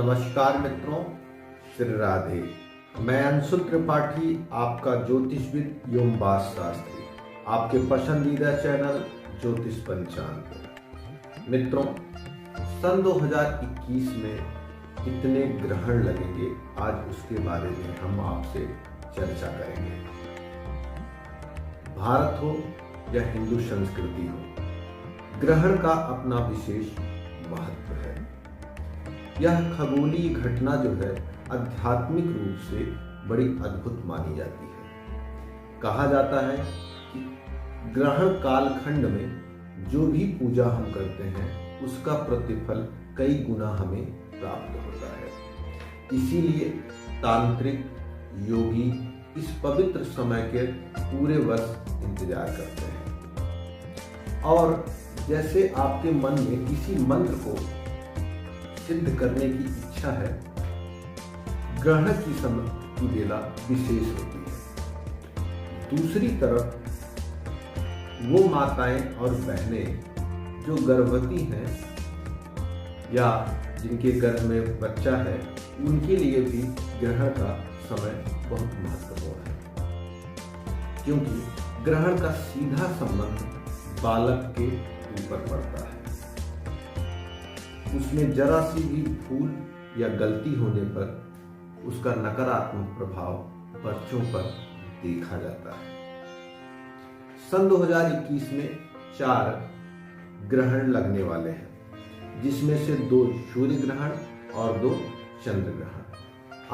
नमस्कार मित्रों, श्री राधे। मैं अंशुल त्रिपाठी, आपका ज्योतिषविद एवं वास्तु शास्त्री, आपके पसंदीदा चैनल ज्योतिष पंचांग। मित्रों, सन 2021 में कितने ग्रहण लगेंगे, आज उसके बारे में हम आपसे चर्चा करेंगे। भारत हो या हिंदू संस्कृति हो, ग्रहण का अपना विशेष महत्व है। यह खगोलीय घटना जो है आध्यात्मिक रूप से बड़ी अद्भुत मानी जाती है। कहा जाता है कि ग्रहण कालखंड में जो भी पूजा हम करते हैं उसका प्रतिफल कई गुना हमें प्राप्त होता है। इसीलिए तांत्रिक योगी इस पवित्र समय के पूरे वर्ष इंतजार करते हैं। और जैसे आपके मन में किसी मंत्र को सिद्ध करने की इच्छा है, ग्रहण की समय की बेला विशेष होती है। दूसरी तरफ वो माताएं और बहनें जो गर्भवती हैं या जिनके गर्भ में बच्चा है, उनके लिए भी ग्रहण का समय बहुत महत्वपूर्ण है, क्योंकि ग्रहण का सीधा संबंध बालक के ऊपर पड़ता है। उसमें जरा सी भी भूल या गलती होने पर उसका नकारात्मक प्रभाव बच्चों पर देखा जाता है। सन 2021 में 4 ग्रहण लगने वाले हैं, जिसमें से 2 सूर्य ग्रहण और 2 चंद्र ग्रहण।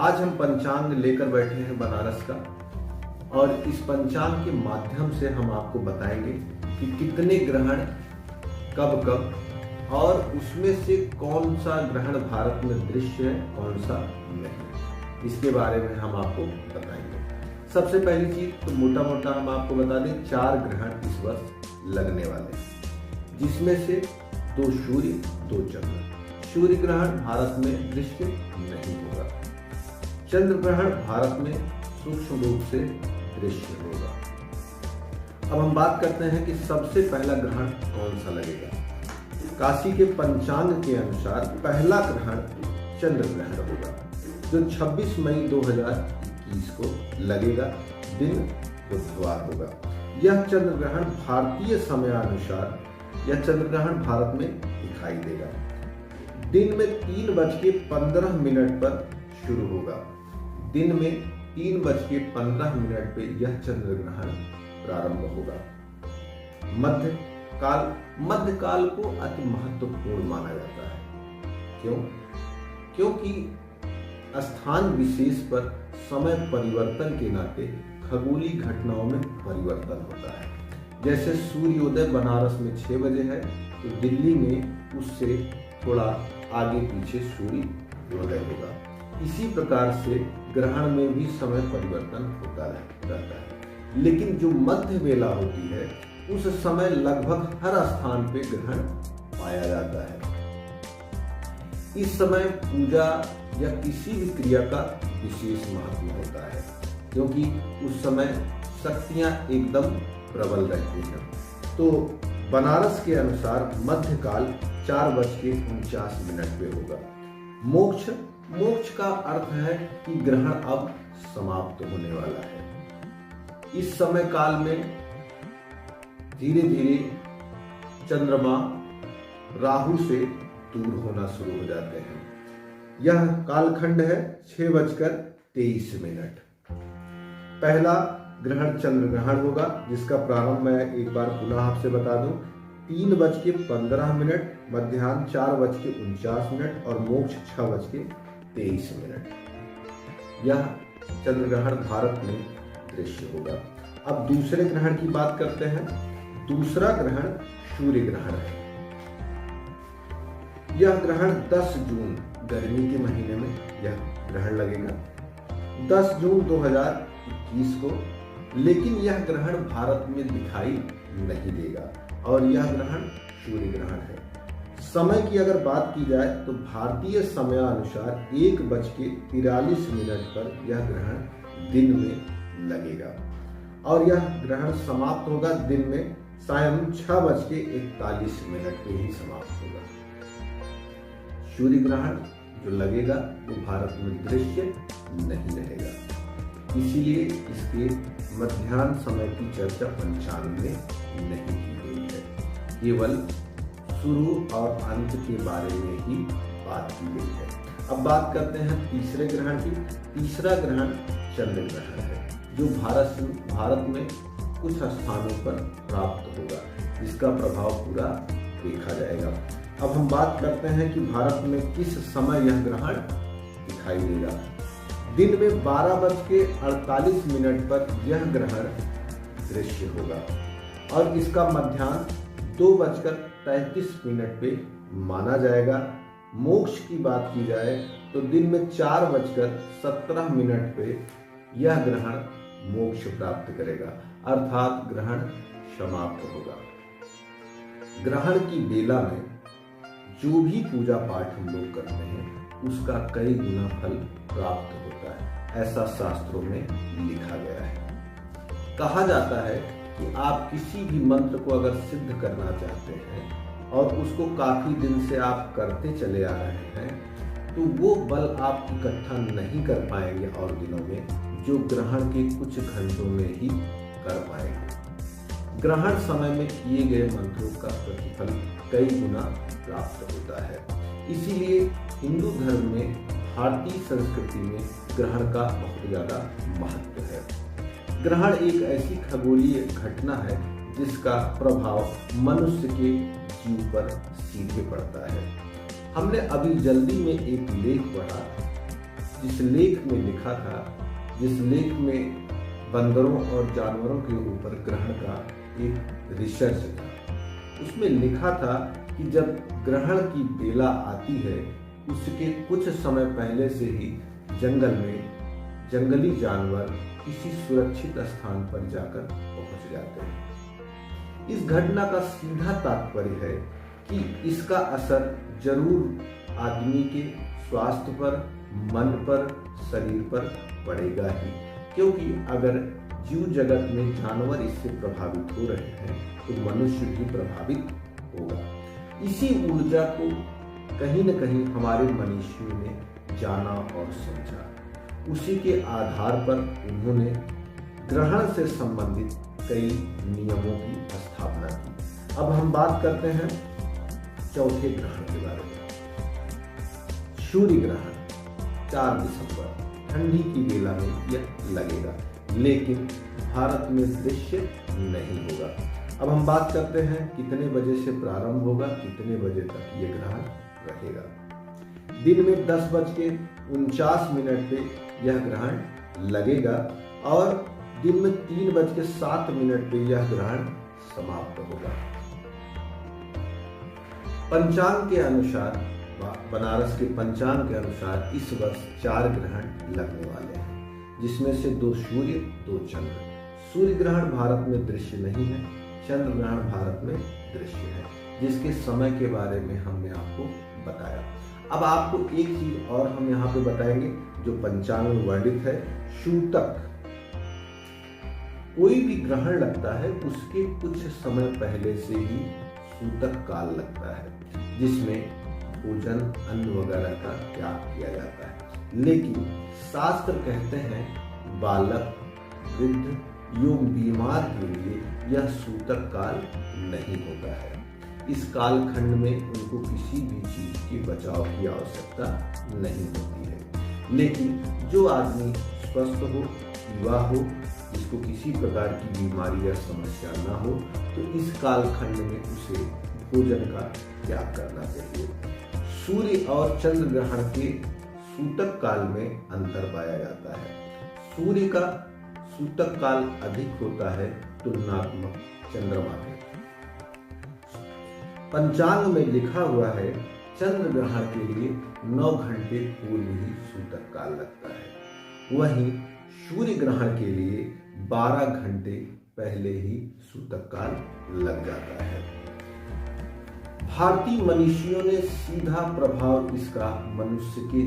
आज हम पंचांग लेकर बैठे हैं बनारस का, और इस पंचांग के माध्यम से हम आपको बताएंगे कि कितने ग्रहण कब कब, और उसमें से कौन सा ग्रहण भारत में दृश्य है, कौन सा नहीं। इसके बारे में हम आपको बताएंगे। सबसे पहली चीज तो मोटा मोटा हम आपको बता दें, 4 ग्रहण इस वर्ष लगने वाले हैं, जिसमें से 2 सूर्य 2 चंद्र। सूर्य ग्रहण भारत में दृश्य नहीं होगा। चंद्र ग्रहण भारत में सूक्ष्म रूप से दृश्य होगा। अब हम बात करते हैं कि सबसे पहला ग्रहण कौन सा लगेगा। काशी के पंचांग के अनुसार पहला ग्रहण चंद्र ग्रहण होगा, जो 26 मई 2021 को लगेगा। दिन बुधवार होगा। यह चंद्र ग्रहण भारतीय समयानुसार यह चंद्र ग्रहण भारत में दिखाई देगा। दिन में 3:15 पर शुरू होगा। दिन में 3:15 पे यह चंद्र ग्रहण प्रारंभ होगा। मध्यकाल को अति महत्वपूर्ण माना जाता है। क्यों? क्योंकि स्थान विशेष पर समय परिवर्तन के नाते खगोलीय घटनाओं में परिवर्तन होता है। जैसे सूर्योदय बनारस में 6 बजे है, तो दिल्ली में उससे थोड़ा आगे पीछे सूर्योदय होगा। इसी प्रकार से ग्रहण में भी समय परिवर्तन होता रहता है। लेकिन जो मध्य वेला होती है, उस समय लगभग हर स्थान पे ग्रहण पाया जाता है। इस समय पूजा या किसी भी क्रिया का विशेष महत्व होता है, क्योंकि उस समय शक्तियां एकदम प्रबल रहती हैं। तो बनारस के अनुसार मध्यकाल 4:49 पे होगा। मोक्ष का अर्थ है कि ग्रहण अब समाप्त होने वाला है। इस समय काल में धीरे धीरे चंद्रमा राहु से दूर होना शुरू हो जाते हैं। यह कालखंड है 6:23। पहला ग्रहण चंद्र ग्रहण होगा, जिसका प्रारंभ मैं एक बार पुनः आपसे बता दूं, 3:15, मध्याह्न 4:49 और मोक्ष 6:23। यह चंद्र ग्रहण भारत में दृश्य होगा। अब दूसरे ग्रहण की बात करते हैं। दूसरा ग्रहण सूर्य ग्रहण है। यह ग्रहण 10 जून गर्मी के महीने में यह ग्रहण लगेगा, 10 जून 2021 को। लेकिन यह ग्रहण भारत में दिखाई नहीं देगा, और यह ग्रहण सूर्य ग्रहण है। समय की अगर बात की जाए तो भारतीय समयानुसार 1:43 पर यह ग्रहण दिन में लगेगा, और यह ग्रहण समाप्त होगा दिन में सायं 6:41 पे ही समाप्त होगा। सूर्य ग्रहण जो लगेगा वो भारत में दृश्य नहीं रहेगा। इसीलिए इसके मध्याह्न समय की चर्चा पंचांग में नहीं की गई है, केवल शुरू और अंत के बारे में ही बात की गई है। अब बात करते हैं तीसरे ग्रहण की। तीसरा ग्रहण चंद्र ग्रहण है, जो भारत में कुछ स्थानों पर प्राप्त होगा, जिसका प्रभाव पूरा देखा जाएगा। अब हम बात करते हैं कि भारत में किस समय यह ग्रहण दिखाई देगा। दिन में 12:48 पर यह ग्रहण दृश्य होगा और इसका मध्याह्न 2:33 पे माना जाएगा। मोक्ष की बात की जाए तो दिन में 4:17 पे यह ग्रहण मोक्ष प्राप्त करेगा, अर्थात ग्रहण समाप्त होगा। ग्रहण की बेला में जो भी पूजा पाठ हम लोग करते हैं उसका कई गुना फल प्राप्त होता है, ऐसा शास्त्रों में लिखा गया है। कहा जाता है कि आप किसी भी मंत्र को अगर सिद्ध करना चाहते हैं और उसको काफी दिन से आप करते चले आ रहे हैं तो वो बल आप इकट्ठा नहीं कर पाएंगे और दिनों में, जो ग्रहण के कुछ घंटों में ही कर पाएंगे। ग्रहण समय में किए गए मंत्रों का प्रतिफल कई गुना प्राप्त होता है। इसीलिए हिंदू धर्म में, भारतीय संस्कृति में ग्रहण का बहुत ज्यादा महत्व है। ग्रहण एक ऐसी खगोलीय घटना है जिसका प्रभाव मनुष्य के जीव पर सीधे पड़ता है। हमने अभी जल्दी में एक लेख पढ़ा, जिस लेख में लिखा था, जिस लेख में बंदरों और जानवरों के ऊपर ग्रहण का एक रिसर्च था। उसमें लिखा था कि जब ग्रहण की बेला आती है उसके कुछ समय पहले से ही जंगल में जंगली जानवर किसी सुरक्षित स्थान पर जाकर पहुंच जाते हैं। इस घटना का सीधा तात्पर्य है कि इसका असर जरूर आदमी के स्वास्थ्य पर, मन पर, शरीर पर पड़ेगा ही, क्योंकि अगर जीव जगत में जानवर इससे प्रभावित हो रहे हैं तो मनुष्य भी प्रभावित होगा। इसी ऊर्जा को कहीं न कहीं हमारे मनीषियों ने जाना और समझा। उसी के आधार पर उन्होंने ग्रहण से संबंधित कई नियमों की स्थापना की। अब हम बात करते हैं चौथे ग्रहण के बारे में। सूर्य ग्रहण 4 दिसंबर, ठंडी की बेला में यह लगेगा, लेकिन भारत में दृश्य नहीं होगा। अब हम बात करते हैं कितने बजे से प्रारंभ होगा, कितने बजे तक ये ग्रहण रहेगा। दिन में 10:49 पे यह ग्रहण लगेगा और दिन में 3:07 पे यह ग्रहण समाप्त होगा। पंचांग के अनुसार, बनारस के पंचांग के अनुसार इस वर्ष 4 ग्रहण लगने वाले हैं, जिसमें से 2 सूर्य, 2 चंद्र। सूर्य ग्रहण भारत में दृश्य नहीं है, चंद्र ग्रहण भारत में दृश्य है, जिसके समय के बारे में हमने आपको बताया। अब आपको एक चीज और हम यहाँ पे बताएंगे जो पंचांग में वर्णित है। सूतक, कोई भी ग्रहण लगता है उसके कुछ समय पहले से ही सूतक काल लगता है, जिसमें भोजन, अन्न वगैरह का त्याग किया जाता है। लेकिन शास्त्र कहते हैं बालक, वृद्ध एवं बीमार के लिए यह सूतक काल नहीं होता है। इस काल खंड में उनको किसी भी चीज के बचाव की आवश्यकता नहीं होती है। लेकिन जो आदमी स्वस्थ हो, युवा हो, जिसको किसी प्रकार की बीमारी या समस्या ना हो, तो इस काल खंड में उसे भोजन का त्याग करना चाहिए। सूर्य और चंद्र ग्रहण के सूतक काल में अंतर पाया जाता है। सूर्य का सूतक काल अधिक होता है तुलनात्मक चंद्रमा के। पंचांग में लिखा हुआ है चंद्र ग्रहण के लिए 9 घंटे पूर्व ही सूतक काल लगता है, वहीं सूर्य ग्रहण के लिए 12 घंटे पहले ही सूतक काल लग जाता है। भारतीय मनीषियों ने सीधा प्रभाव इसका मनुष्य के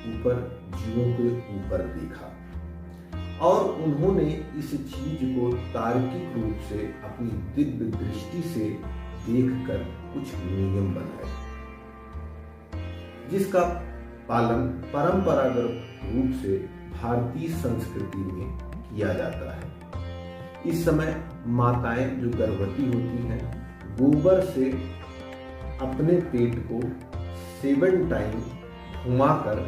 ऊपर, जीवों के ऊपर देखा और उन्होंने इस चीज को तार्किक रूप से अपनी दिव्य दृष्टि से देखकर कुछ नियम बनाए, जिसका पालन परंपरागत रूप से भारतीय संस्कृति में किया जाता है। इस समय माताएं जो गर्भवती होती हैं गोबर से अपने पेट को 7 टाइम घुमाकर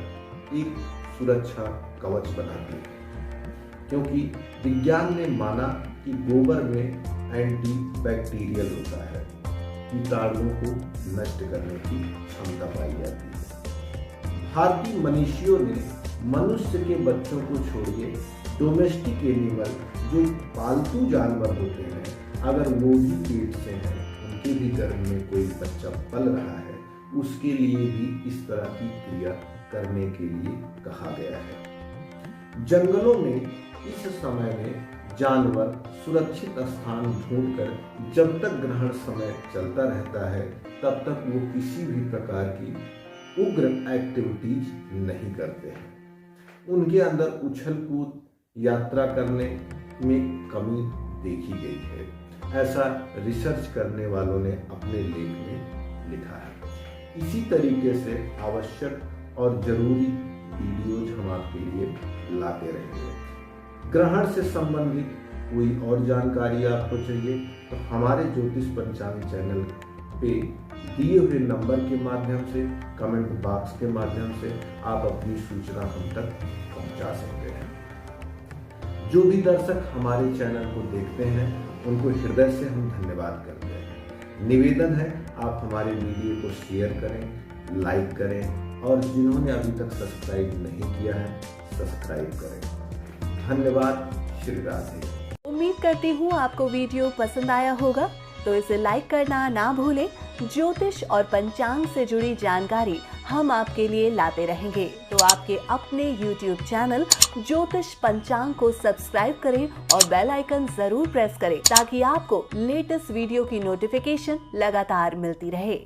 एक सुरक्षा कवच बनाती है, क्योंकि विज्ञान ने माना कि गोबर में एंटी बैक्टीरियल होता है, कीटाणुओं को नष्ट करने की क्षमता पाई जाती है। भारतीय मनीषियों ने मनुष्य के बच्चों को छोड़िए डोमेस्टिक एनिमल जो पालतू जानवर होते हैं, अगर वो भी पेट से हैं, उनके भी गर्भ में कोई बच्चा पल रहा है, उसके लिए भी इस तरह की क्रिया करने के लिए कहा गया है। जंगलों में इस समय में जानवर सुरक्षित स्थान ढूंढकर जब तक ग्रहण समय चलता रहता है तब तक वो किसी भी प्रकार की उग्र एक्टिविटीज नहीं करते हैं। उनके अंदर उछल कूद यात्रा करने में कमी देखी गई है, ऐसा रिसर्च करने वालों ने अपने लेख में लिखा है। इसी तरीके से आवश्यक और जरूरी वीडियोज हम आपके लिए लाते रहेंगे। ग्रहण से संबंधित कोई और जानकारी आपको चाहिए तो हमारे ज्योतिष पंचांग चैनल पे दिए हुए नंबर के माध्यम से, कमेंट बॉक्स के माध्यम से आप अपनी सूचना हम तक पहुंचा सकते हैं। जो भी दर्शक हमारे चैनल को देखते हैं उनको हृदय से हम धन्यवाद करते हैं। निवेदन है आप हमारे वीडियो को शेयर करें, लाइक करें और जिन्होंने अभी तक सब्सक्राइब नहीं किया है सब्सक्राइब करें। धन्यवाद। श्री राधे। उम्मीद करती हूँ आपको वीडियो पसंद आया होगा, तो इसे लाइक करना ना भूलें। ज्योतिष और पंचांग से जुड़ी जानकारी हम आपके लिए लाते रहेंगे, तो आपके अपने YouTube चैनल ज्योतिष पंचांग को सब्सक्राइब करें और बेल आइकन जरूर प्रेस करें ताकि आपको लेटेस्ट वीडियो की नोटिफिकेशन लगातार मिलती रहे।